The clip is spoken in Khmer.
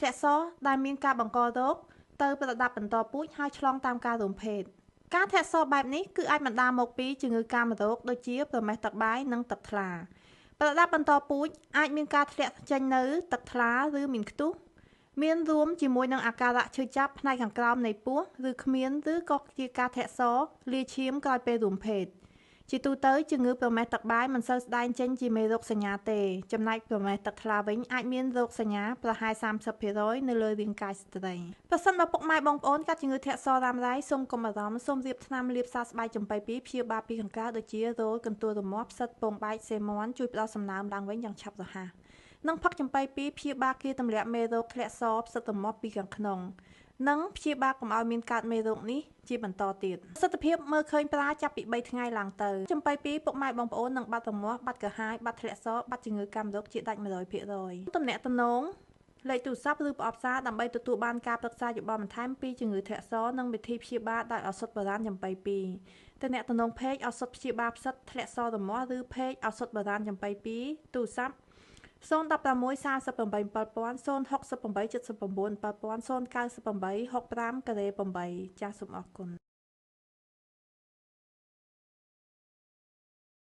ធ្លាក់សដែលមានការបង្ករោគទៅប្រដាប់បន្តពូជហើយឆ្លងតាមការរួមភេទការធ្លាក់សបែបនេះគឺអាចបណ្ដាលមកពីជំងឺកាមរោគដូចជាប្រមេះទឹកបាយនិងទឹកថ្លាប្រដាប់បន្តពូជអាចមានការធ្លាក់ចេញនៅទឹកថ្លាឬមានខ្ទុះមានរួមជាមួយនឹងអាការៈឈឺចាប់ផ្នែកខាងក្រោមនៃពោះឬគ្មានឬក៏ជាការធ្លាក់សលាឈាមក្រោយពេលរួមភេទជាទូទៅជំងឺប្រមេះទឹកបាយមិនសូវស្ដែងចេញជាមេរោគសញ្ញាទេចំណែកប្រមេះទឹកថ្លាវិញអាចមានរោគសញ្ញាប្រហែល 30% នៅលើរាងកាយស្ត្រីប្រសិនបើពុកម៉ែបងប្អូនកាត់ជំងឺធ្លាក់សរ៉ាំរ៉ៃសូមកុំបារម្ភសូមរៀបថ្នាំលាបសើស្បែកចំប៉ីពីព្យាបាលពីខាងក្រៅដូចជារោលកន្ទួលរមាស់ផ្សិតពងបែកសេមាន់ជួយផ្ដល់សំណើមឡើងវិញយ៉ាងឆាប់រហ័សនិងផឹកចំប៉ីពីព្យាបាលគៀទម្លាក់មេរោគធ្លាក់សរផ្សិតរមាស់ពីខាងក្នុងនិងព្យាបាលកុំឲ្យមានកើតមេរោគនេះជាបន្តទៀតប្រសិទ្ធភាពមើលឃើញប្រាចាប់ពី3ថ្ងៃឡើងទៅចំប៉ីពីពុកម៉ែបងប្អូននឹងបាត់រមាស់បាត់កាហាយបាត់ធ្លាក់សរបាត់ជំងឺកាមរោគជាដាច់ 100% ទំនាក់ទំនងលេខទូរស័ព្ទឬប្រអប់សារដើម្បីទទួលបានការប្រឹក្សាយោបល់បន្ថែមពីជំងឺធ្លាក់សរនិងវិធីព្យាបាលដោយឱសថបុរាណចំប៉ីពីទំនាក់ទំនងពេកឱសថព្យាបាលផ្សិតធ្លាក់សររមាស់ឬពេកឱសថបុរាណចំប៉ីពីទូរស័ព្ទ016 48 7000 068 79 7000 098 65 8 ចាសសូមអរគុណ